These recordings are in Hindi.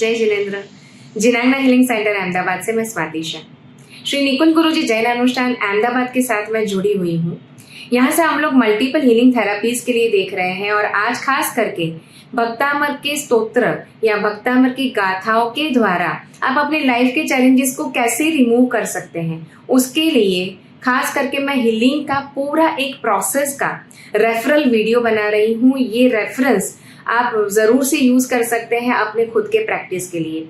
जय जिनेन्द्र। जिनांगना हीलिंग सेंटर अहमदाबाद से मैं स्वाति शाह। श्री निकुंज गुरुजी जैन अनुष्ठान अहमदाबाद के साथ मैं जुड़ी हुई हूँ। यहाँ से हम लोग मल्टीपल हीलिंग थेरापीज के लिए देख रहे हैं और आज खास करके भक्तामर के स्तोत्र या भक्तामर की गाथाओं के द्वारा आप अपने लाइफ के चैलेंजेस को कैसे रिमूव कर सकते हैं, उसके लिए खास करके मैं हीलिंग का पूरा एक प्रोसेस का रेफरल वीडियो बना रही हूँ। ये रेफरेंस आप जरूर से यूज कर सकते हैं अपने खुद के प्रैक्टिस के लिए।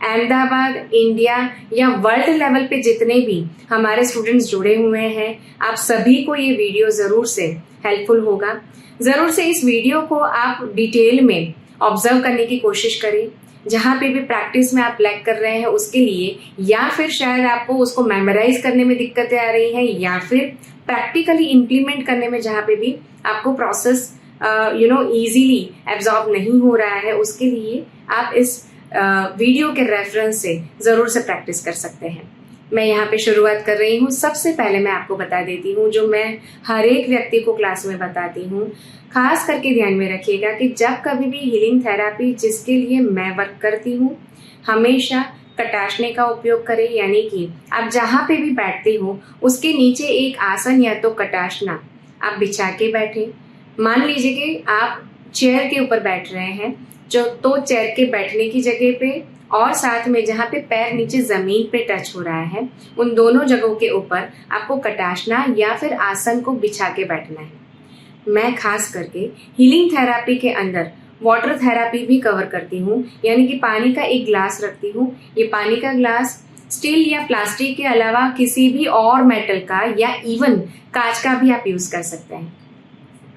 अहमदाबाद, इंडिया या वर्ल्ड लेवल पे जितने भी हमारे स्टूडेंट्स जुड़े हुए हैं, आप सभी को ये वीडियो जरूर से हेल्पफुल होगा। जरूर से इस वीडियो को आप डिटेल में ऑब्जर्व करने की कोशिश करें। जहाँ पे भी प्रैक्टिस में आप लैग कर रहे हैं उसके लिए, या फिर शायद आपको उसको मेमोराइज करने में दिक्कतें आ रही हैं, या फिर प्रैक्टिकली इम्प्लीमेंट करने में जहाँ पे भी आपको प्रोसेस इजीली एब्जॉर्ब नहीं हो रहा है, उसके लिए आप इस वीडियो के रेफरेंस से जरूर से प्रैक्टिस कर सकते हैं। मैं यहाँ पे शुरुआत कर रही हूँ। सबसे पहले मैं आपको बता देती हूँ, जो मैं हर एक व्यक्ति को क्लास में बताती हूँ, खास करके ध्यान में रखिएगा कि जब कभी भी हीलिंग थेरापी जिसके लिए मैं वर्क करती हूँ, हमेशा कटाशने का उपयोग करें। यानी कि आप जहाँ पे भी बैठते हो उसके नीचे एक आसन या तो कटाशना आप बिछा के बैठे। मान लीजिए कि आप चेयर के ऊपर बैठ रहे हैं, तो चेयर के बैठने की जगह पे और साथ में जहाँ पे पैर नीचे जमीन पे टच हो रहा है, उन दोनों जगहों के ऊपर आपको कटाशना या फिर आसन को बिछा के बैठना है। मैं खास करके हीलिंग थेरापी के अंदर वाटर थेरापी भी कवर करती हूँ। यानी कि पानी का एक ग्लास रखती हूँ। ये पानी का ग्लास स्टील या प्लास्टिक के अलावा किसी भी और मेटल का या इवन कांच का भी आप यूज कर सकते हैं।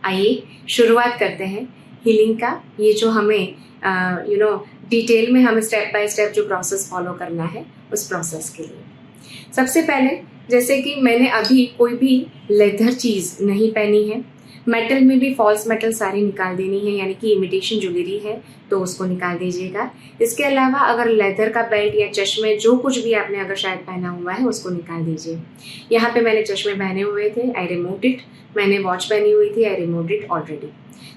आइए शुरुआत करते हैं हीलिंग का। ये जो हमें डिटेल में हमें स्टेप बाय स्टेप जो प्रोसेस फॉलो करना है, उस प्रोसेस के लिए सबसे पहले, जैसे कि मैंने अभी कोई भी लेदर चीज नहीं पहनी है, मेटल में भी फॉल्स मेटल सारी निकाल देनी है, यानी कि इमिटेशन ज्वेलरी है तो उसको निकाल दीजिएगा। इसके अलावा अगर लेदर का बेल्ट या चश्मे जो कुछ भी आपने अगर शायद पहना हुआ है उसको निकाल दीजिए। यहाँ पे मैंने चश्मे पहने हुए थे, आई रिमूव्ड इट। मैंने वॉच पहनी हुई थी, आई रिमूव्ड इट ऑलरेडी।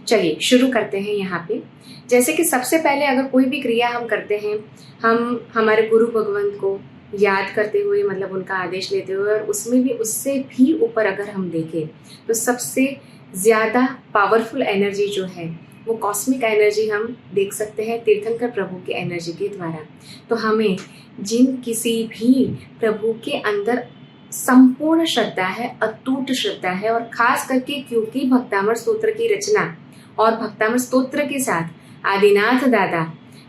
चलिए शुरू करते हैं। यहाँ पे जैसे कि सबसे पहले अगर कोई भी क्रिया हम करते हैं, हम हमारे गुरु भगवंत को याद करते हुए, मतलब उनका आदेश लेते हुए, और उसमें भी उससे भी ऊपर अगर हम देखें तो सबसे ज़्यादा पावरफुल एनर्जी जो है वो कॉस्मिक एनर्जी हम देख सकते हैं तीर्थंकर प्रभु की एनर्जी के द्वारा। तो हमें जिन किसी भी प्रभु के अंदर संपूर्ण श्रद्धा है, अटूट श्रद्धा है, और खास करके क्योंकि भक्तामर स्तोत्र की रचना और भक्तामर स्तोत्र के साथ आदिनाथ दादा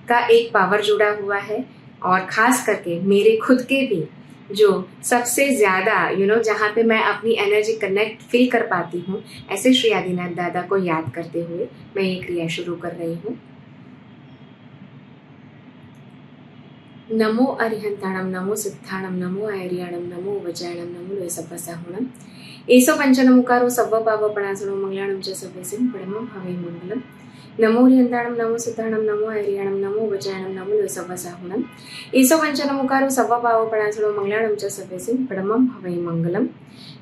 का एक पावर जुड़ा हुआ है, और खास करके मेरे खुद के भी जो सबसे ज़्यादा जहाँ पे मैं अपनी एनर्जी कनेक्ट फील कर पाती हूँ, ऐसे श्री आदिनाथ दादा को याद करते हुए मैं ये क्रिया शुरू कर रही हूँ। नमो अरिहंताणम, नमो सिद्धाणम, नमो आर्याणम, नमो वज्राणम, नमो लोयसपसाहुणम, एसो पंचनमुकारो सव्व पावपणासनो मंगलाणम च सव्यसिं परमं हवै मंगलम। नमो अरिहंताणम, नमो सिद्धाणम, नमो आर्याणम, नमो वज्राणम, नमो लोयसपसाहुणम, एसो पंचनमुकारो सव्व पावपणासनो मंगलाणम च सव्यसिं परमं हवै मंगलम।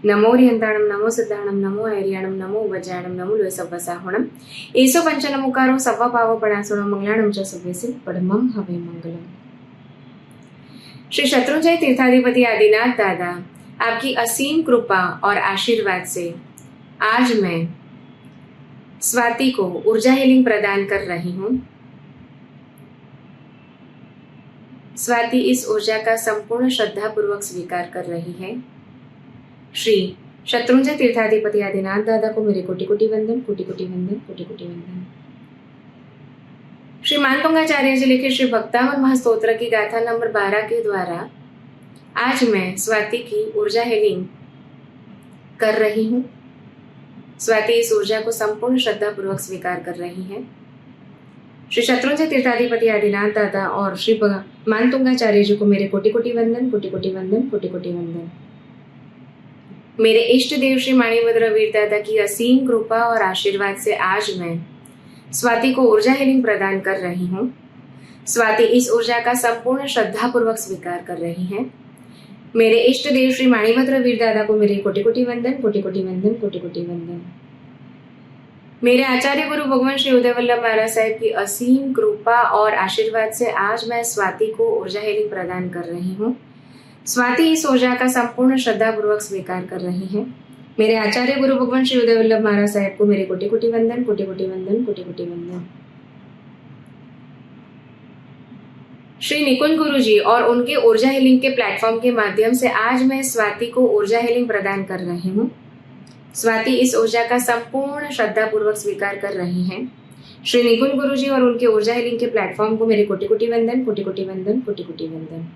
नमो अरिहंताणम, नमो सिद्धाणम, नमो आर्याणम, नमो वज्राणम, नमो लोयसपसाहुणम, एसो पंचनमुकारो सव्व पावपणासनो मंगलाणम च सव्यसिं परमं हवै मंगलम। श्री शत्रुंजय तीर्थाधिपति आदिनाथ दादा आपकी असीम कृपा और आशीर्वाद से आज मैं स्वाति को ऊर्जा हीलिंग प्रदान कर रही हूँ। स्वाति इस ऊर्जा का संपूर्ण श्रद्धा पूर्वक स्वीकार कर रही है। श्री शत्रुंजय तीर्थाधिपति आदिनाथ दादा को मेरे कोटि कोटि वंदन, कोटि कोटि वंदन, कोटि कोटि वंदन। श्री मानतुंगाचार्य जी लिखे श्री भक्तामर महास्तोत्र की गाथा नंबर 12 के द्वारा आज मैं स्वाति की ऊर्जा हीलिंग कर रही हूँ। स्वाति इस ऊर्जा को संपूर्ण श्रद्धा पूर्वक स्वीकार कर रही है। श्री शत्रुंजय तीर्थाधिपति आदिनाथ दादा और श्री मानतुंगाचार्य जी को मेरे कोटि कोटि वंदन, कोटि कोटि वंदन, कोटि कोटि वंदन। मेरे इष्ट देव श्री माणिभद्र वीर दादा की असीम कृपा और आशीर्वाद से आज मैं स्वाति को ऊर्जा हीलिंग प्रदान कर रही हूँ। स्वाति इस ऊर्जा का संपूर्ण श्रद्धा पूर्वक स्वीकार कर रही है। मेरे इष्ट देव श्री माणिभद्र वीर दादा को मेरे कोटि कोटि वंदन, कोटि कोटि वंदन, कोटि कोटि वंदन। मेरे आचार्य गुरु भगवान श्री उदय वल्लभ महाराज साहब की असीम कृपा और आशीर्वाद से आज मैं स्वाति को ऊर्जा हीलिंग प्रदान कर रही हूँ। स्वाति इस ऊर्जा का संपूर्ण श्रद्धापूर्वक स्वीकार कर रही है। मेरे आचार्य गुरु भगवान श्री उदय वल्लभ महाराज साहब को मेरे कोटि कोटि वंदन, कोटि कोटि वंदन, कोटि कोटि वंदन। श्री निकुंज गुरु जी और उनके ऊर्जा हीलिंग के प्लेटफॉर्म के माध्यम से आज मैं स्वाति को ऊर्जा हीलिंग प्रदान कर रही हूँ। स्वाति इस ऊर्जा का संपूर्ण श्रद्धापूर्वक स्वीकार कर रही हैं। श्री निकुंज गुरु जी और उनके ऊर्जा हीलिंग के प्लेटफॉर्म को मेरे कोटि कोटि वंदन, कोटि कोटि वंदन, कोटि कोटि वंदन।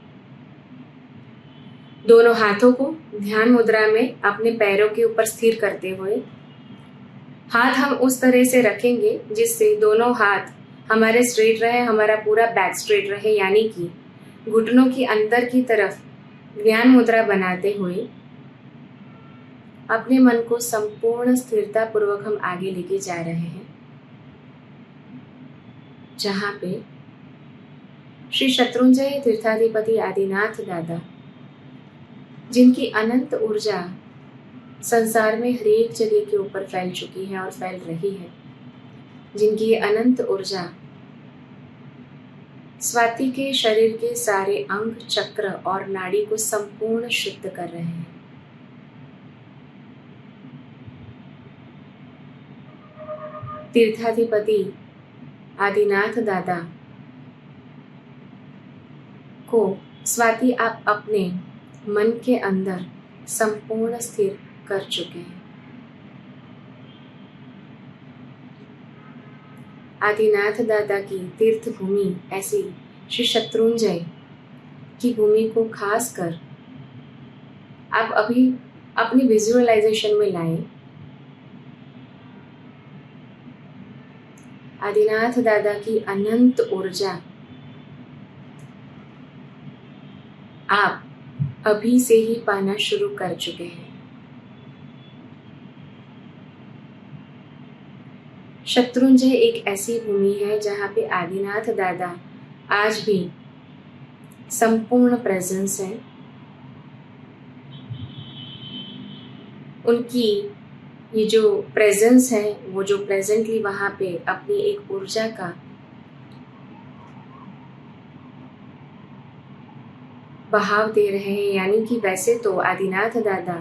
दोनों हाथों को ध्यान मुद्रा में अपने पैरों के ऊपर स्थिर करते हुए हाथ हम उस तरह से रखेंगे जिससे दोनों हाथ हमारे स्ट्रेट रहे, हमारा पूरा बैक स्ट्रेट रहे, यानी कि घुटनों की अंदर की तरफ ध्यान मुद्रा बनाते हुए अपने मन को संपूर्ण स्थिरता पूर्वक हम आगे लेके जा रहे हैं, जहां पे श्री शत्रुंजय तीर्थाधिपति आदिनाथ दादा, जिनकी अनंत ऊर्जा संसार में हर एक जगह के ऊपर फैल चुकी है और फैल रही है, जिनकी ये अनंत ऊर्जा स्वाति के शरीर के सारे अंग, चक्र और नाड़ी को संपूर्ण शुद्ध कर रहे हैं। तीर्थाधिपति आदिनाथ दादा को स्वाति आप अपने मन के अंदर संपूर्ण स्थिर कर चुके हैं। आदिनाथ दादा की तीर्थ भूमि ऐसी श्री शत्रुंजय की भूमि को खास कर आप अभी अपनी विजुअलाइजेशन में लाएं। आदिनाथ दादा की अनंत ऊर्जा आप अभी से ही पाना शुरू कर चुके हैं। शत्रुंजय एक ऐसी भूमि है जहाँ पे आदिनाथ दादा आज भी संपूर्ण प्रेजेंस है। उनकी ये जो प्रेजेंस है, वो जो प्रेजेंटली वहाँ पे अपनी एक ऊर्जा का बहाव दे रहे हैं, यानी कि वैसे तो आदिनाथ दादा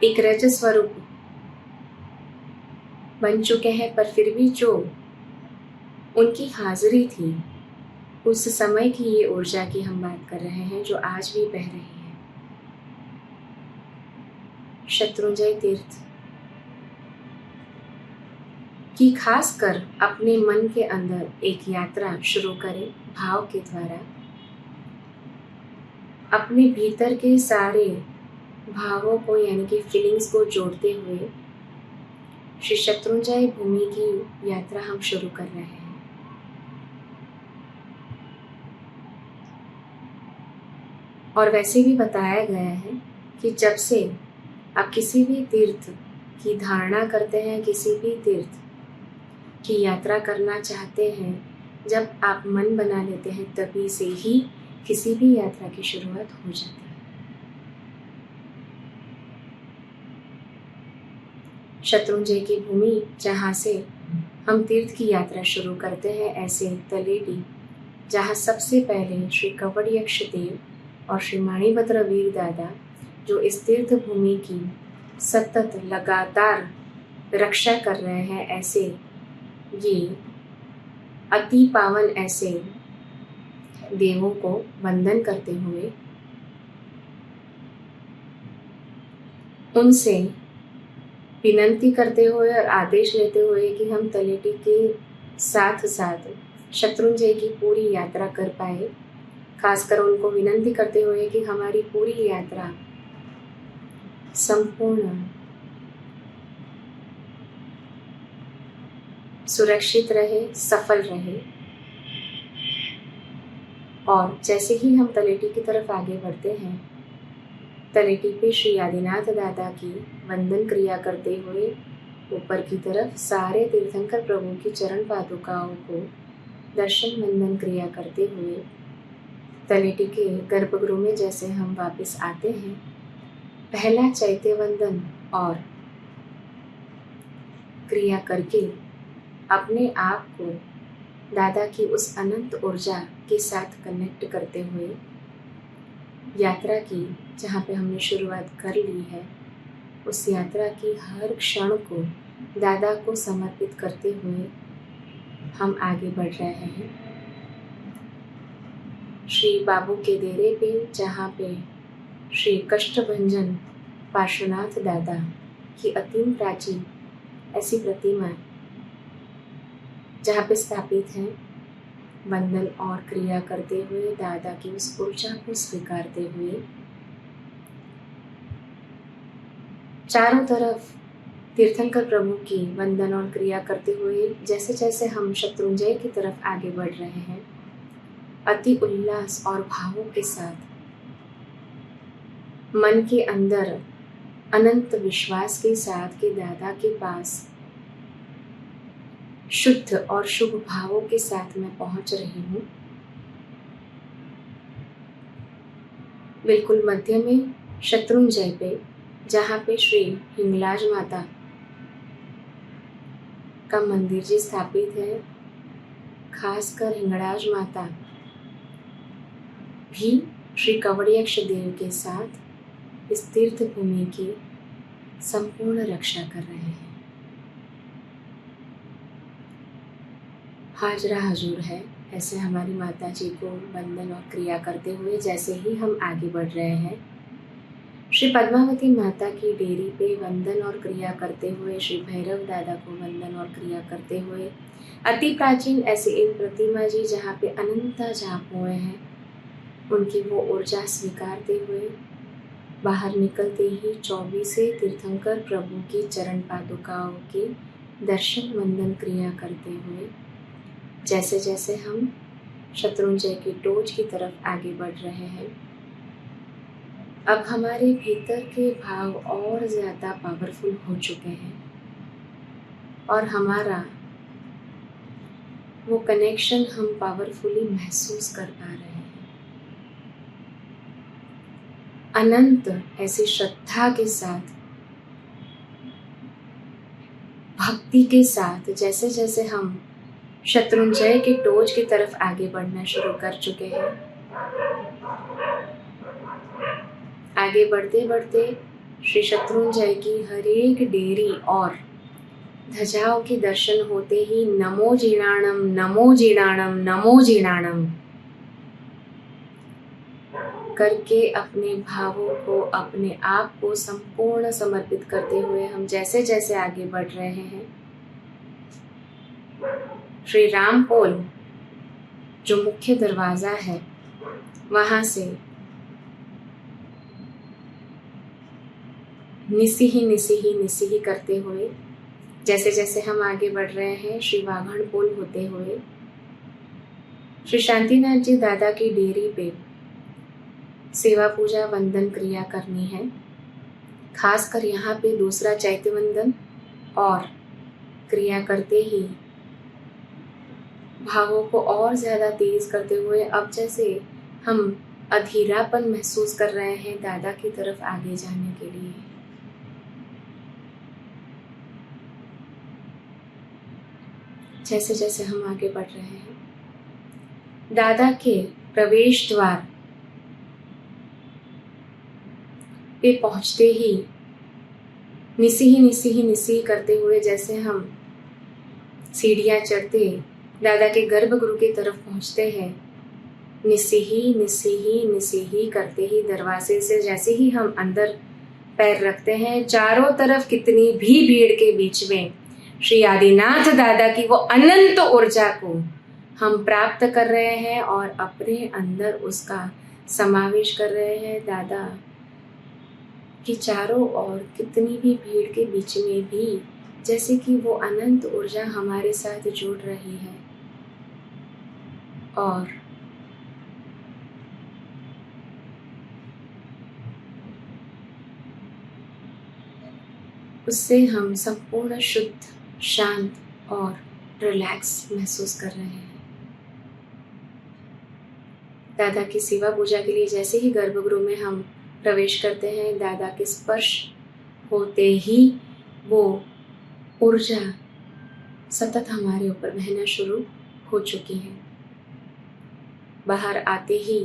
एक रज स्वरूप बन चुके हैं, पर फिर भी जो उनकी हाजिरी थी उस समय की ये ऊर्जा की हम बात कर रहे हैं, जो आज भी बह रही है। शत्रुंजय तीर्थ कि खास कर अपने मन के अंदर एक यात्रा शुरू करें भाव के द्वारा, अपने भीतर के सारे भावों को यानी कि फीलिंग्स को जोड़ते हुए श्री शत्रुंजय भूमि की यात्रा हम शुरू कर रहे हैं। और वैसे भी बताया गया है कि जब से आप किसी भी तीर्थ की धारणा करते हैं, किसी भी तीर्थ की यात्रा करना चाहते हैं, जब आप मन बना लेते हैं तभी से ही किसी भी यात्रा की शुरुआत हो जाती है। शत्रुंजय की भूमि जहाँ से हम तीर्थ की यात्रा शुरू करते हैं, ऐसे तलेटी जहाँ सबसे पहले श्री कवड़यक्ष देव और श्री माणिभद्र वीर दादा, जो इस तीर्थ भूमि की सतत लगातार रक्षा कर रहे हैं, ऐसे ये अति पावन ऐसे देवों को वंदन करते हुए उनसे विनंती करते हुए और आदेश लेते हुए कि हम तलेटी के साथ साथ शत्रुंजय की पूरी यात्रा कर पाए, खासकर उनको विनंती करते हुए कि हमारी पूरी यात्रा संपूर्ण सुरक्षित रहे, सफल रहे। और जैसे ही हम तलेटी की तरफ आगे बढ़ते हैं, तलेटी पे श्री आदिनाथ दादा की वंदन क्रिया करते हुए ऊपर की तरफ सारे तीर्थंकर प्रभु की चरण पादुकाओं को दर्शन वंदन क्रिया करते हुए तलेटी के गर्भगृह में जैसे हम वापस आते हैं, पहला चैत्य वंदन और क्रिया करके अपने आप को दादा की उस अनंत ऊर्जा के साथ कनेक्ट करते हुए यात्रा की जहाँ पे हमने शुरुआत कर ली है, उस यात्रा की हर क्षण को दादा को समर्पित करते हुए हम आगे बढ़ रहे हैं। श्री बाबू के डेरे पे जहाँ पे श्री कष्टभंजन पार्श्वनाथ दादा की अति प्राचीन ऐसी प्रतिमा जहाँ पे स्थापित हैं, वंदन और क्रिया करते हुए दादा की उस ऊर्जा को स्वीकारते हुए चारों तरफ तीर्थंकर प्रभु की वंदन और क्रिया करते हुए जैसे जैसे हम शत्रुंजय की तरफ आगे बढ़ रहे हैं, अति उल्लास और भावों के साथ मन के अंदर अनंत विश्वास के साथ कि दादा के पास शुद्ध और शुभ भावों के साथ मैं पहुंच रही हूँ। बिल्कुल मध्य में शत्रुंजय पे जहाँ पे श्री हिंगलाज माता का मंदिर जी स्थापित है, खासकर हिंगलाज माता भी श्री कवड़ियक्ष देव के साथ इस तीर्थ भूमि की संपूर्ण रक्षा कर रहे हैं। हाजरा हजूर है ऐसे हमारी माता जी को वंदन और क्रिया करते हुए जैसे ही हम आगे बढ़ रहे हैं, श्री पद्मावती माता की डेरी पे वंदन और क्रिया करते हुए, श्री भैरव दादा को वंदन और क्रिया करते हुए अति प्राचीन ऐसे इन प्रतिमा जी जहाँ पे अनंता जाप हुए हैं, उनकी वो ऊर्जा स्वीकारते हुए बाहर निकलते ही 24 तीर्थंकर प्रभु की चरण पादुकाओं की दर्शन वंदन क्रिया करते हुए जैसे जैसे हम शत्रुंजय की टोच की तरफ आगे बढ़ रहे हैं, अब हमारे भीतर के भाव और ज़्यादा पावरफुल हो चुके हैं और हमारा वो कनेक्शन हम पावरफुली महसूस कर पा रहे हैं। अनंत ऐसी श्रद्धा के साथ, भक्ति के साथ जैसे जैसे हम शत्रुंजय के टोच की तरफ आगे बढ़ना शुरू कर चुके हैं, आगे बढ़ते बढ़ते श्री शत्रुंजय की हर एक डेरी और ध्वजाओं के दर्शन होते ही नमो जीणाणम नमो जीणाणम नमो जीणाणम करके अपने भावों को, अपने आप को संपूर्ण समर्पित करते हुए हम जैसे जैसे आगे बढ़ रहे हैं, श्री रामपोल जो मुख्य दरवाजा है वहां से निसी ही करते हुए जैसे जैसे हम आगे बढ़ रहे हैं, श्री वाघण पोल होते हुए श्री शांतिनाथ जी दादा की डेरी पे सेवा पूजा वंदन क्रिया करनी है। खासकर यहाँ पे दूसरा चैत्य वंदन और क्रिया करते ही भावों को और ज़्यादा तेज करते हुए अब जैसे हम अधीरापन महसूस कर रहे हैं दादा की तरफ आगे जाने के लिए। जैसे जैसे हम आगे बढ़ रहे हैं, दादा के प्रवेश द्वार पे पहुंचते ही निसी करते हुए जैसे हम सीढ़ियां चढ़ते दादा के गर्भगृह की तरफ पहुंचते हैं, निसी ही करते ही दरवाजे से जैसे ही हम अंदर पैर रखते हैं, चारों तरफ कितनी भी भीड़ के बीच में श्री आदिनाथ दादा की वो अनंत ऊर्जा को हम प्राप्त कर रहे हैं और अपने अंदर उसका समावेश कर रहे हैं। दादा की चारों ओर कितनी भी भीड़ के बीच में भी जैसे कि वो अनंत ऊर्जा हमारे साथ जुड़ रही है और उससे हम संपूर्ण शुद्ध, शांत और रिलैक्स महसूस कर रहे हैं। दादा की सेवा पूजा के लिए जैसे ही गर्भगृह में हम प्रवेश करते हैं, दादा के स्पर्श होते ही वो ऊर्जा सतत हमारे ऊपर बहना शुरू हो चुकी है। बाहर आते ही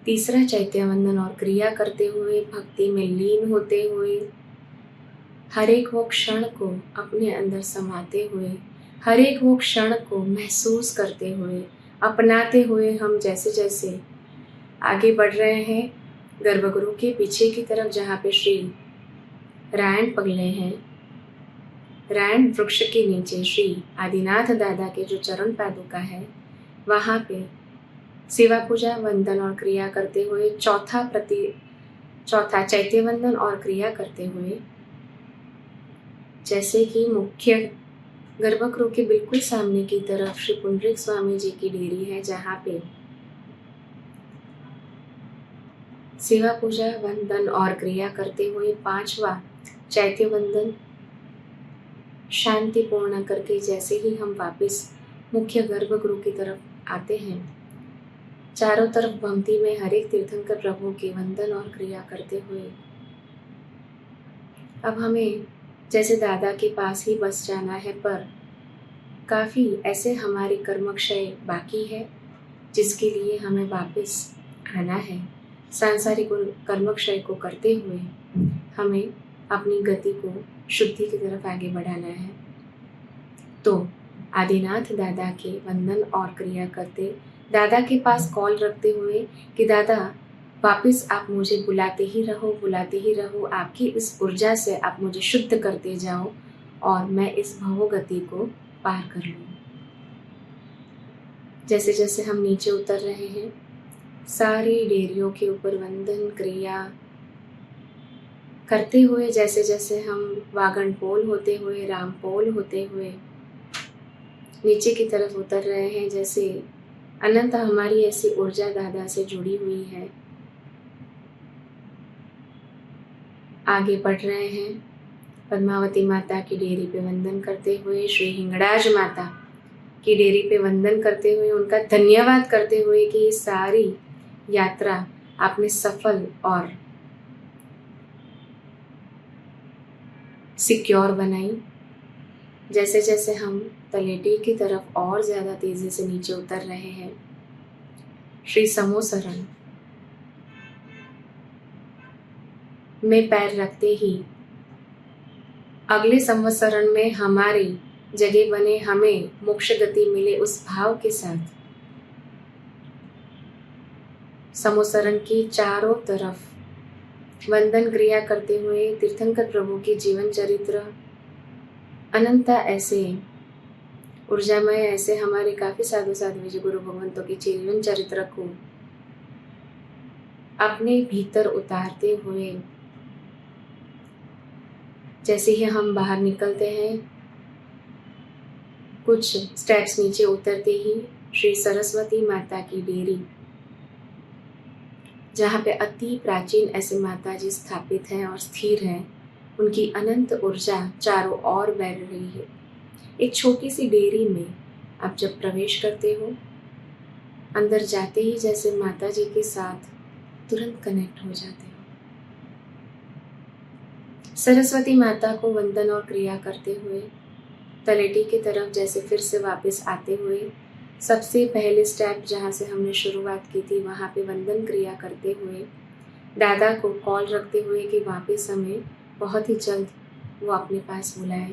तीसरा चैत्य वंदन और क्रिया करते हुए, भक्ति में लीन होते हुए, हर एक वो क्षण को अपने अंदर समाते हुए, हर एक वो क्षण को महसूस करते हुए, अपनाते हुए हम जैसे जैसे आगे बढ़ रहे हैं गर्भगृह के पीछे की तरफ, जहाँ पे श्री रायण पगले हैं, रायण वृक्ष के नीचे श्री आदिनाथ दादा के जो चरण पादुका है, वहाँ पे सेवा पूजा वंदन और क्रिया करते हुए चौथा चैत्य वंदन और क्रिया करते हुए, जैसे कि मुख्य गर्भगृह के बिल्कुल सामने की तरफ श्री पुंडरीक स्वामी जी की डेरी है, जहाँ पे सेवा पूजा वंदन और क्रिया करते हुए 5वां चैत्य वंदन शांतिपूर्ण करके जैसे ही हम वापस मुख्य गर्भगृह की तरफ आते हैं, चारों तरफ भक्ति में हर एक तीर्थंकर प्रभु के वंदन और क्रिया करते हुए अब हमें जैसे दादा के पास ही बस जाना है, पर काफ़ी ऐसे हमारे कर्मक्षय बाकी है जिसके लिए हमें वापस आना है। सांसारिक कर्मक्षय को करते हुए हमें अपनी गति को शुद्धि की तरफ आगे बढ़ाना है। तो आदिनाथ दादा के वंदन और क्रिया करते, दादा के पास कॉल रखते हुए कि दादा वापस आप मुझे बुलाते ही रहो, आपकी इस ऊर्जा से आप मुझे शुद्ध करते जाओ और मैं इस भवगति को पार कर लूँ। जैसे जैसे हम नीचे उतर रहे हैं, सारी डेरियों के ऊपर वंदन क्रिया करते हुए, जैसे जैसे हम वागण पोल होते हुए, राम पोल होते हुए नीचे की तरफ उतर रहे हैं, जैसे अनंत हमारी ऐसी ऊर्जा दादा से जुड़ी हुई है। आगे बढ़ रहे हैं पद्मावती माता की डेरी पे वंदन करते हुए, श्री हिंगड़ाज माता की डेरी पे वंदन करते हुए, उनका धन्यवाद करते हुए कि ये सारी यात्रा आपने सफल और सिक्योर बनाई। जैसे जैसे हम तलेटी की तरफ और ज़्यादा तेज़ी से नीचे उतर रहे हैं, श्री समोसरण में पैर रखते ही अगले संवत्सरण में हमारी जगह बने, हमें मोक्ष गति मिले, उस भाव के साथ समोसरण की चारों तरफ वंदन क्रिया करते हुए तीर्थंकर प्रभु की जीवन चरित्र अनंता ऐसे ऊर्जामय, ऐसे हमारे काफ़ी साधु साधु विजय गुरु भगवंतों के जीवन चरित्र को अपने भीतर उतारते हुए जैसे ही हम बाहर निकलते हैं, कुछ स्टेप्स नीचे उतरते ही श्री सरस्वती माता की डेरी, जहाँ पे अति प्राचीन ऐसे माता जी स्थापित हैं और स्थिर हैं, उनकी अनंत ऊर्जा चारों ओर बह रही है। एक छोटी सी डेरी में आप जब प्रवेश करते हो, अंदर जाते ही जैसे माता जी के साथ तुरंत कनेक्ट हो जाते हो। सरस्वती माता को वंदन और क्रिया करते हुए तलेटी की तरफ जैसे फिर से वापस आते हुए, सबसे पहले स्टेप जहाँ से हमने शुरुआत की थी वहाँ पे वंदन क्रिया करते हुए, दादा को कॉल रखते हुए कि वापस हमें बहुत ही जल्द वो अपने पास बुलाए।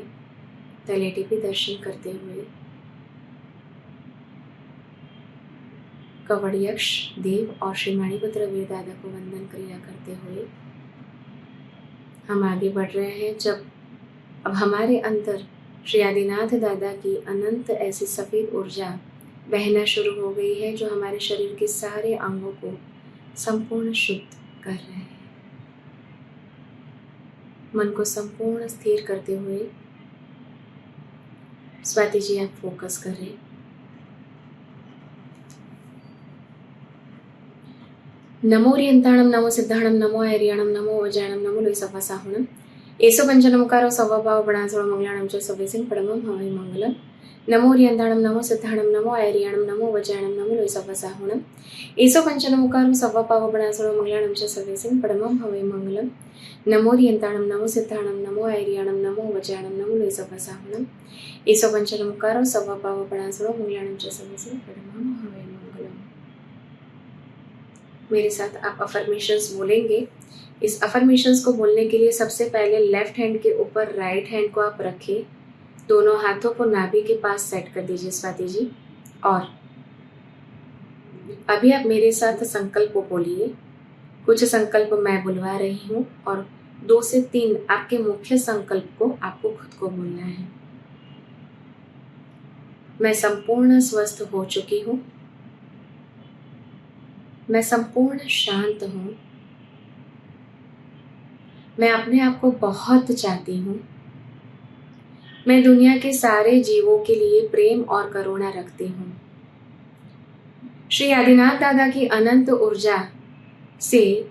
तलेटी पे दर्शन करते हुए कवड़यक्ष देव और श्री मणिपुत्र वीर दादा को वंदन क्रिया करते हुए हम आगे बढ़ रहे हैं। जब अब हमारे अंदर श्री आदिनाथ दादा की अनंत ऐसी सफ़ेद ऊर्जा बहना शुरू हो गई है, जो हमारे शरीर के सारे अंगों को संपूर्ण शुद्ध कर रहे हैं। मन को संपूर्ण स्थिर करते हुए स्वाति जी आप फोकस करें। नमो रियंताणम, नमो सिद्धाणम, नमो ऐरियाणम, नमो वज्राणम, नमो लोईसफासाहुणम, एसो पंचनमकारो सवभाव बणासुर मंगलाणम च सवेसिन पडमम हवै मंगलम। नमो रियंधाणम नमो सिद्धाणम नमो ऐरियाणम नमो वज्राणम नमो लोहिसवसाहुणम एसो पंचनमुकारो सव्वपावपणासुरो मंगलाणं च सर्वेसिं परमं हवै मंगलम नमो रियंताणम नमो सिद्धाणम नमो ऐरियाणम नमो वज्राणम नमो लोहिसवसाहुणम एसो पंचनमुकारो सव्वपावपणासुरो मंगलाणं च सर्वेसिं परमं हवै मंगलम। मेरे साथ आप अफर्मेशंस बोलेंगे। इस अफर्मेशंस को बोलने के लिए सबसे पहले लेफ्ट हैंड के ऊपर राइट हैंड को आप रखें, दोनों हाथों को नाभि के पास सेट कर दीजिए स्वाति जी। और अभी आप मेरे साथ संकल्प बोलिए। कुछ संकल्प मैं बुलवा रही हूँ और 2 से 3 आपके मुख्य संकल्प को आपको खुद को बोलना है। मैं संपूर्ण स्वस्थ हो चुकी हूँ। मैं संपूर्ण शांत हूँ। मैं अपने आप को बहुत चाहती हूँ। मैं दुनिया के सारे जीवों के लिए प्रेम और करुणा रखती हूँ। श्री आदिनाथ दादा की अनंत ऊर्जा से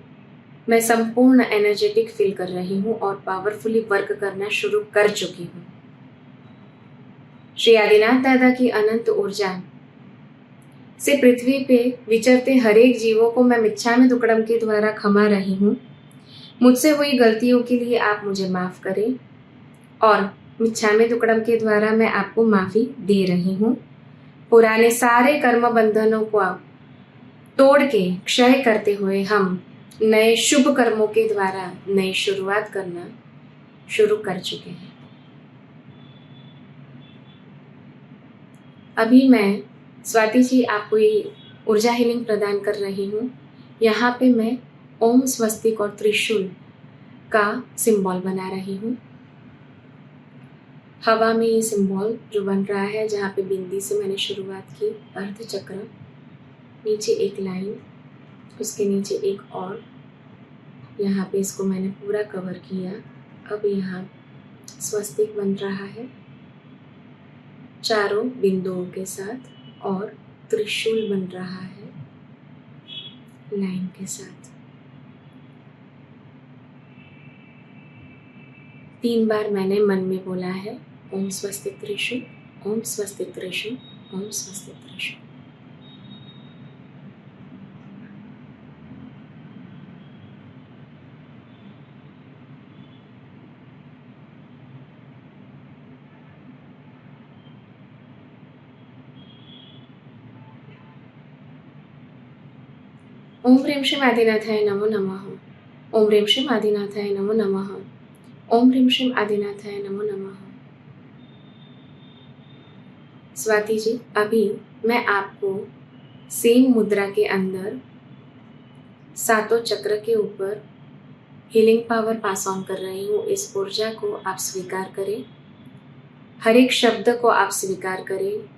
मैं संपूर्ण एनर्जेटिक फील कर रही हूँ और पावरफुली वर्क करना शुरू कर चुकी हूँ। श्री आदिनाथ दादा की अनंत ऊर्जा से पृथ्वी पे विचरते हर एक जीवों को मैं मिच्छामि दुक्कडम के द्वारा क्षमा रही हूँ। मुझसे हुई गलतियों के लिए आप मुझे माफ करें और मिच्छामि दुक्कडम के द्वारा मैं आपको माफी दे रही हूँ। पुराने सारे कर्म बंधनों को तोड़ के क्षय करते हुए हम नए शुभ कर्मों के द्वारा नई शुरुआत करना शुरू कर चुके हैं। अभी मैं स्वाति जी आपको ये ऊर्जा हीलिंग प्रदान कर रही हूँ। यहाँ पे मैं ओम स्वस्तिक और त्रिशूल का सिंबल बना रही हूँ। हवा में ये सिंबल जो बन रहा है, जहाँ पे बिंदी से मैंने शुरुआत की, अर्ध चक्र, नीचे एक लाइन, उसके नीचे एक और, यहाँ पे इसको मैंने पूरा कवर किया। अब यहाँ स्वस्तिक बन रहा है चारों बिंदुओं के साथ और त्रिशूल बन रहा है लाइन के साथ। 3 बार मैंने मन में बोला है ओम स्वस्तिक त्रिशूल, ओम स्वस्तिक त्रिशूल, ओम स्वस्तिक त्रिशूल। ओम ह्रीं श्रीं आदिनाथाय नमो नमः। ओम ह्रीं श्रीं आदिनाथाय नमो नमः। ओम ह्रीं श्रीं आदिनाथाय नमो नमः। स्वाति जी, अभी मैं आपको सेम मुद्रा के अंदर 7 चक्र के ऊपर हीलिंग पावर पास ऑन कर रही हूँ। इस ऊर्जा को आप स्वीकार करें, हर एक शब्द को आप स्वीकार करें,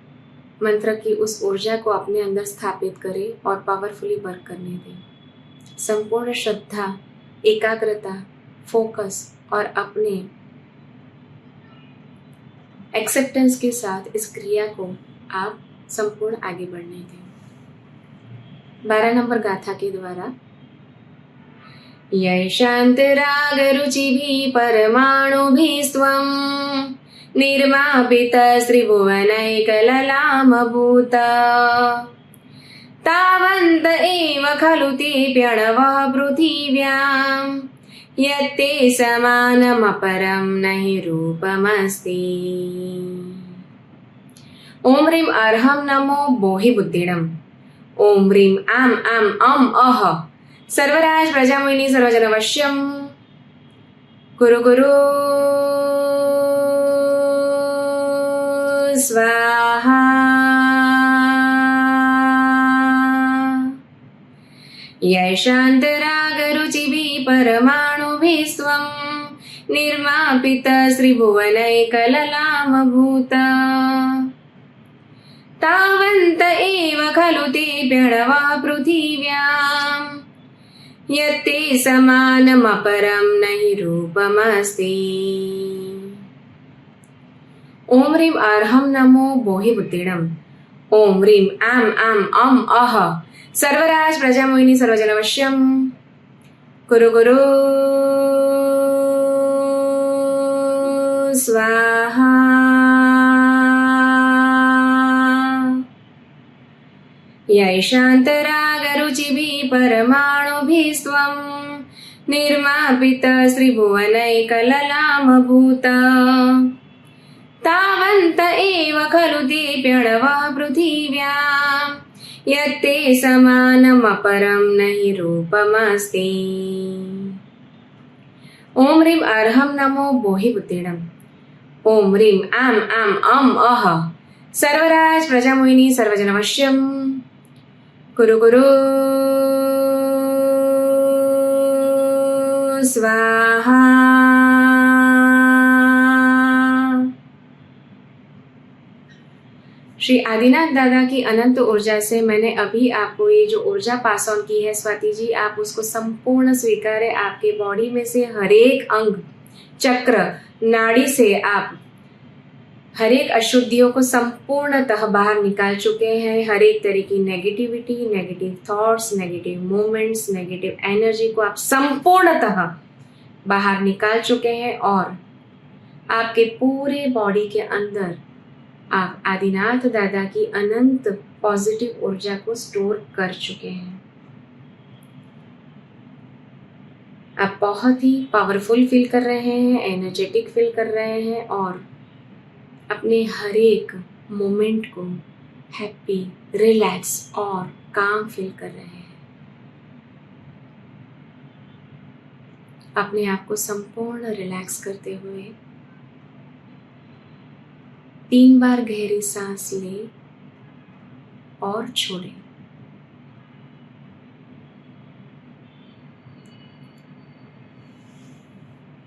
मंत्र की उस ऊर्जा को अपने अंदर स्थापित करें और पावरफुली वर्क करने दें। संपूर्ण श्रद्धा, एकाग्रता, फोकस और अपने एक्सेप्टेंस के साथ इस क्रिया को आप संपूर्ण आगे बढ़ने दें। 12 नंबर गाथा के द्वारा यै शांतिराग रुचिभिः परमाणुभिस्त्वं निर्मापित श्रीभुवनैकललामभूत तावन्त एव खलु ते प्रणवः पृथिव्यां यत्ते समानमपरं नहि रूपमस्ति। ओम ह्रीं अर्हं नमो बोहि बुद्धिडम्। ओम ह्रीं आम आम अम अह सर्वराज प्रजामुनि सर्वजनवश्यं कुरु कुरु स्वाहा। यै शान्तरागरुचिभिः परमाणुभिस्त्वं निर्मापित श्रीभुवनैकललामभूत तावन्त एव खलु ते प्रणवः पृथिव्यां यत्ते समानमपरं नहि रूपमस्ति। ओम ह्रीं अर्हं नमो बोहि बुद्धिडम्। ओम ह्रीं आम आम अम अह सर्वराज प्रजामुनि सर्वजनवश्यं कुरु कुरु स्वाहा। यैषान्तरागरुचिभिः परमाणुभिस्त्वं निर्मापित श्रीभुवनैकललामभूत तावन्त एव खलु ते प्रणवः पृथिव्यां यत्ते समानमपरं नहि रूपमस्ति। ओम ह्रीं अर्हं नमो बोहिबुद्धिडम्। ओम ह्रीं आम आम अम अह सर्वराज प्रजामोहिनी सर्वजनवश्यं कुरु कुरु स्वाहा। श्री आदिनाथ दादा की अनंत ऊर्जा से मैंने अभी आपको ये जो ऊर्जा पास ऑन की है स्वाति जी, आप उसको संपूर्ण स्वीकारें। आपके बॉडी में से हर एक अंग, चक्र, नाड़ी से आप हर एक अशुद्धियों को संपूर्णतः बाहर निकाल चुके हैं। हर एक तरह की negativity, negative thoughts, negative moments, negative energy को आप संपूर्णतः बाहर निकाल चुके हैं और आपके पूरे बॉडी के अंदर आप आदिनाथ दादा की अनंत पॉजिटिव ऊर्जा को स्टोर कर चुके हैं। आप बहुत ही पावरफुल फील कर रहे हैं, एनर्जेटिक फील कर रहे हैं और अपने हर एक मोमेंट को हैप्पी, रिलैक्स और काम फील कर रहे हैं। अपने आप को संपूर्ण रिलैक्स करते हुए 3 बार गहरी सांस लें और छोड़ें।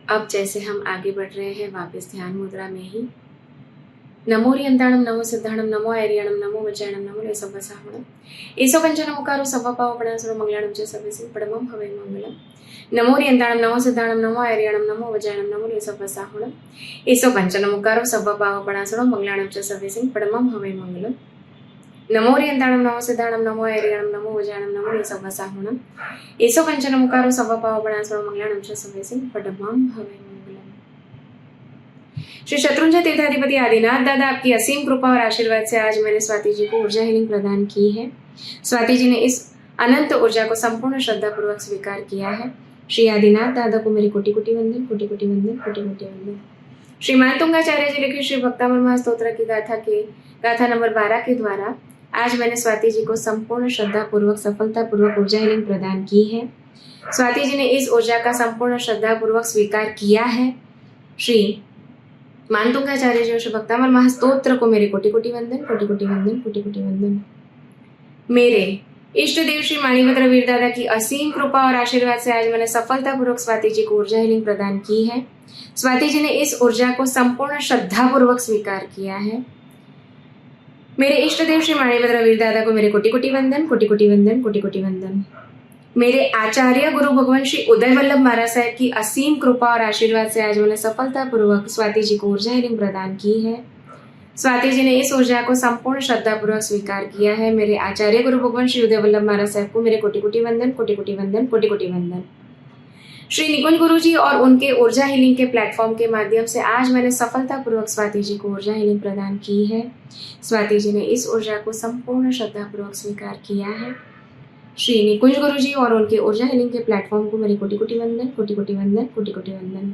अब जैसे हम आगे बढ़ रहे हैं वापस ध्यान मुद्रा में ही, नमो रियंताणम, नमो सिद्धाणम, नमो आर्याणम, नमो वज्राणम, नमो लेसवसाहणम, एसो कंचनमुकारो सव्वपावपणासुरो मंगलाणम च सर्वसिद्ध परमं भवे मंगलम। नमो रियंताणम, नमो सिद्धाणम, नमो आर्याणम, नमो वज्राणम, नमो लेसवसाहणम, एसो कंचनमुकारो सव्वपावपणासुरो मंगलाणम च सर्वसिद्ध परमं भवे मंगलम। नमो रियंताणम, नमो सिद्धाणम, नमो आर्याणम, नमो वज्राणम, नमो लेसवसाहणम, एसो कंचनमुकारो सव्वपावपणासुरो मंगलाणम च सर्वसिद्ध परमं भवे मंगलम। श्री शत्रुंजय तीर्थाधिपति आदिनाथ दादा आपकी असीम कृपा और आशीर्वाद से आज मैंने स्वाति जी को ऊर्जा हीलिंग प्रदान की है। स्वाति जी ने इस अनंत ऊर्जा को संपूर्ण श्रद्धा पूर्वक स्वीकार किया है। श्री आदिनाथ दादा को मेरी कोटि कोटि वंदन, कोटि कोटि वंदन, कोटि कोटि वंदन। श्री मानतुंगाचार्य जी लिखे श्री भक्तामृत महास्तोत्र की गाथा नंबर 12 के द्वारा आज मैंने स्वाति जी को संपूर्ण श्रद्धा पूर्वक, सफलता पूर्वक ऊर्जा हीलिंग प्रदान की है। स्वाति जी ने इस ऊर्जा का संपूर्ण श्रद्धा पूर्वक स्वीकार किया है। श्री मानतुंगाचार्य जी श्री भक्तामृत महास्तोत्र को मेरे कोटि कोटि वंदन, कोटि कोटि वंदन, कोटि कोटि वंदन। मेरे इष्ट देव श्री माणिभद्र वीर दादा की असीम कृपा और आशीर्वाद से आज मैंने सफलतापूर्वक स्वाति जी को ऊर्जा हीलिंग प्रदान की है। स्वाति जी ने इस ऊर्जा को संपूर्ण श्रद्धा पूर्वक स्वीकार किया है। मेरे इष्ट देव श्री माणिभद्र वीर दादा को मेरे कोटि कोटि वंदन, कोटि कोटि वंदन, कोटि कोटि वंदन। मेरे आचार्य गुरु भगवान श्री उदय वल्लभ महाराज साहब की असीम कृपा और आशीर्वाद से आज मैंने सफलतापूर्वक स्वाति जी को ऊर्जा हीलिंग प्रदान की है। स्वाति जी ने इस ऊर्जा को संपूर्ण श्रद्धापूर्वक स्वीकार किया है। मेरे आचार्य गुरु भगवान श्री उदय वल्लभ महाराज साहब को मेरे कोटि कोटि वंदन, कोटि कोटि वंदन, कोटि कोटि वंदन। श्री निकुंज गुरु जी और उनके ऊर्जा हीलिंग के प्लेटफॉर्म के माध्यम से आज मैंने सफलतापूर्वक स्वाति जी को ऊर्जा हीलिंग प्रदान की है। स्वाति जी ने इस ऊर्जा को संपूर्ण श्रद्धापूर्वक स्वीकार किया है। श्री निकुंज गुरु जी और उनके ऊर्जा हीलिंग के प्लेटफॉर्म को मेरी कोटि कोटि वंदन, कोटि कोटि वंदन, कोटि कोटि वंदन।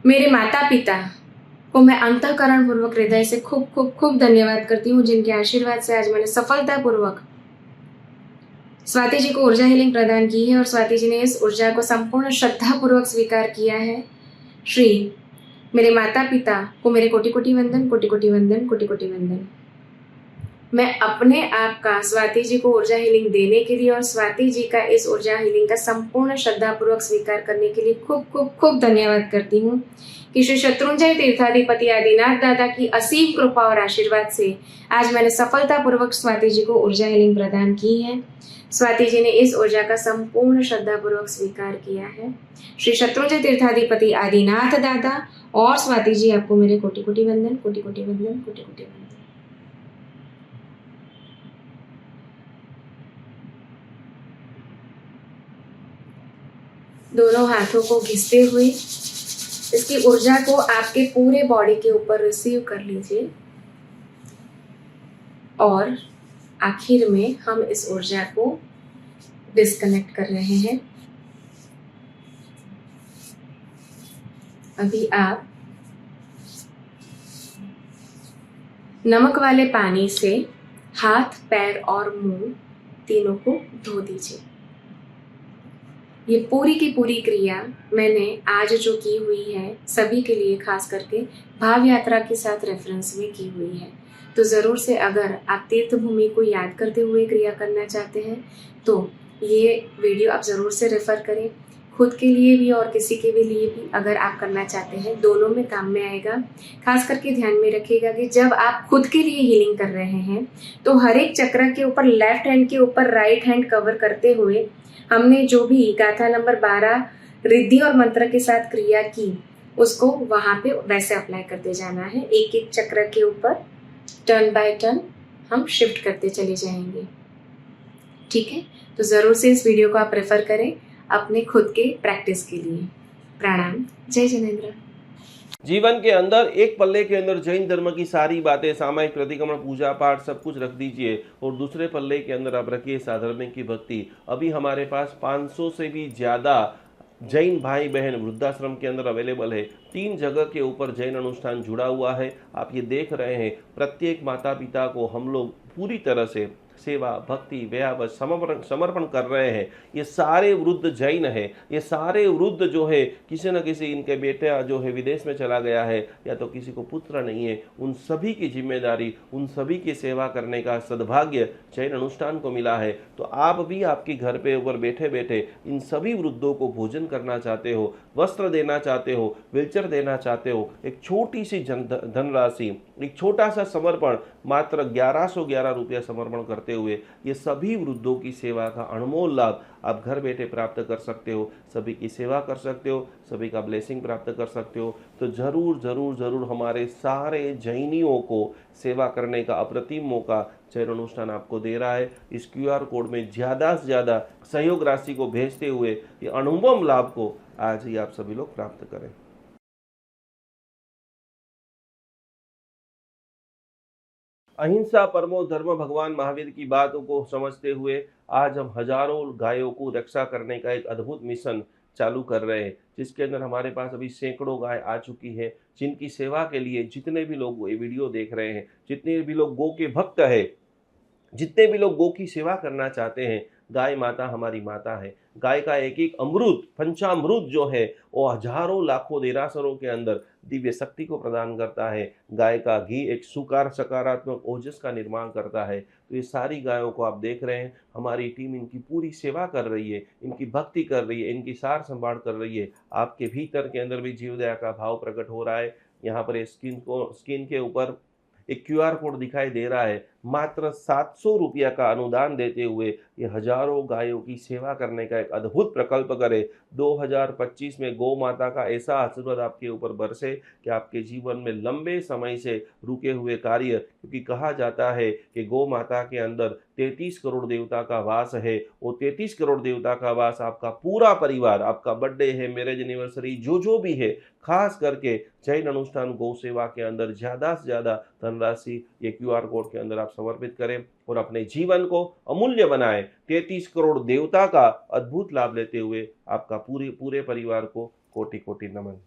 मेरे माता पिता को मैं अंतःकरण पूर्वक हृदय से खूब खूब खूब धन्यवाद करती हूँ, जिनके आशीर्वाद से आज मैंने सफलतापूर्वक स्वाति जी को ऊर्जा हीलिंग प्रदान की है और स्वाति जी ने इस ऊर्जा को संपूर्ण श्रद्धापूर्वक स्वीकार किया है। श्री मेरे माता पिता को मेरे कोटि कोटि वंदन, कोटि कोटि वंदन, कोटि कोटि वंदन। मैं अपने आप का स्वाति जी को ऊर्जा हीलिंग देने के लिए और स्वाति जी का इस ऊर्जा हीलिंग का संपूर्ण श्रद्धापूर्वक स्वीकार करने के लिए खूब खूब खूब धन्यवाद करती हूँ कि श्री शत्रुंजय तीर्थाधिपति आदिनाथ दादा की असीम कृपा और आशीर्वाद से आज मैंने सफलतापूर्वक स्वाति जी को ऊर्जा हीलिंग प्रदान की है। स्वाति जी ने इस ऊर्जा का संपूर्ण श्रद्धापूर्वक स्वीकार किया है। श्री शत्रुंजय तीर्थाधिपति आदिनाथ दादा और स्वाति जी आपको मेरे कोटि कोटि वंदन, कोटि कोटि वंदन, कोटि कोटि वंदन। दोनों हाथों को घिसते हुए इसकी ऊर्जा को आपके पूरे बॉडी के ऊपर रिसीव कर लीजिए। और आखिर में हम इस ऊर्जा को डिस्कनेक्ट कर रहे हैं। अभी आप नमक वाले पानी से हाथ, पैर और मुंह तीनों को धो दीजिए। ये पूरी की पूरी क्रिया मैंने आज जो की हुई है सभी के लिए, खास करके भाव यात्रा के साथ रेफरेंस में की हुई है। तो ज़रूर से अगर आप तीर्थ भूमि को याद करते हुए क्रिया करना चाहते हैं तो ये वीडियो आप ज़रूर से रेफ़र करें। खुद के लिए भी और किसी के भी लिए भी अगर आप करना चाहते हैं, दोनों में काम में आएगा। खास करके ध्यान में रखिएगा कि जब आप खुद के लिए हीलिंग कर रहे हैं तो हर एक चक्र के ऊपर लेफ्ट हैंड के ऊपर राइट हैंड कवर करते हुए हमने जो भी गाथा नंबर 12 रिद्धि और मंत्र के साथ क्रिया की उसको वहां पे वैसे अप्लाई करते जाना है। एक एक चक्र के ऊपर टर्न बाय टर्न हम शिफ्ट करते चले जाएंगे। ठीक है, तो ज़रूर से इस वीडियो को आप रेफर करें अपने खुद के प्रैक्टिस के लिए। प्रणाम। जय जिनेंद्र। जीवन के अंदर एक पल्ले के अंदर जैन धर्म की सारी बातें, सामायिक प्रतिक्रमण, पूजा पाठ सब कुछ रख दीजिए और दूसरे पल्ले के अंदर आप रखिए साधर्मिक की भक्ति। अभी हमारे पास 500 से भी ज़्यादा जैन भाई बहन वृद्धाश्रम के अंदर अवेलेबल है। 3 जगह के ऊपर जैन अनुष्ठान जुड़ा हुआ है। आप ये देख रहे हैं, प्रत्येक माता पिता को हम लोग पूरी तरह से सेवा, भक्ति, व्याव समर्पण कर रहे हैं। ये सारे वृद्ध जैन है, ये सारे वृद्ध जो है किसी न किसी इनके बेटा जो है विदेश में चला गया है या तो किसी को पुत्र नहीं है, उन सभी की जिम्मेदारी, उन सभी की सेवा करने का सद्भाग्य जैन अनुष्ठान को मिला है। तो आप भी आपके घर पे ऊपर बैठे बैठे इन सभी वृद्धों को भोजन करना चाहते हो, वस्त्र देना चाहते हो, व्हीलचेयर देना चाहते हो, एक छोटी सी धनराशि, एक छोटा सा समर्पण, मात्र 1111 रुपया समर्पण करते हुए ये सभी वृद्धों की सेवा का अनमोल लाभ आप घर बैठे प्राप्त कर सकते हो। सभी की सेवा कर सकते हो, सभी का ब्लेसिंग प्राप्त कर सकते हो। तो जरूर जरूर जरूर हमारे सारे जैनियों को सेवा करने का अप्रतिम मौका जैन अनुष्ठान आपको दे रहा है। इस QR कोड में ज़्यादा से ज़्यादा सहयोग राशि को भेजते हुए ये अनुभव लाभ को आज ही आप सभी लोग प्राप्त करें। अहिंसा परमो धर्म भगवान महावीर की बातों को समझते हुए आज हम हजारों गायों को रक्षा करने का एक अद्भुत मिशन चालू कर रहे हैं, जिसके अंदर हमारे पास अभी सैकड़ों गाय आ चुकी है, जिनकी सेवा के लिए जितने भी लोग ये वीडियो देख रहे हैं, जितने भी लोग गौ के भक्त है, जितने भी लोग गौ की सेवा करना चाहते हैं, गाय माता हमारी माता है। गाय का एक एक अमृत, पंचामृत जो है वो हजारों लाखों देरासरों के अंदर दिव्य शक्ति को प्रदान करता है। गाय का घी एक सकारात्मक ओजस का निर्माण करता है। तो ये सारी गायों को आप देख रहे हैं, हमारी टीम इनकी पूरी सेवा कर रही है, इनकी भक्ति कर रही है, इनकी सार संभाल कर रही है। आपके भीतर के अंदर भी जीव दया का भाव प्रकट हो रहा है। यहाँ पर स्क्रीन के ऊपर एक QR कोड दिखाई दे रहा है। मात्र 700 रुपया का अनुदान देते हुए ये हजारों गायों की सेवा करने का एक अद्भुत प्रकल्प करे। 2025 में गौ माता का ऐसा आशीर्वाद आपके ऊपर बरसे कि आपके जीवन में लंबे समय से रुके हुए कार्य, क्योंकि कहा जाता है कि गौ माता के अंदर 33 करोड़ देवता का वास है। वो 33 करोड़ देवता का वास आपका पूरा परिवार, आपका बर्थडे है, मैरिज एनिवर्सरी, जो भी है, खास करके जैन अनुष्ठान गौ सेवा के अंदर ज़्यादा से ज़्यादा धनराशि ये QR कोड के अंदर आप समर्पित करें और अपने जीवन को अमूल्य बनाएं। 33 करोड़ देवता का अद्भुत लाभ लेते हुए आपका पूरे परिवार को कोटि कोटि नमन।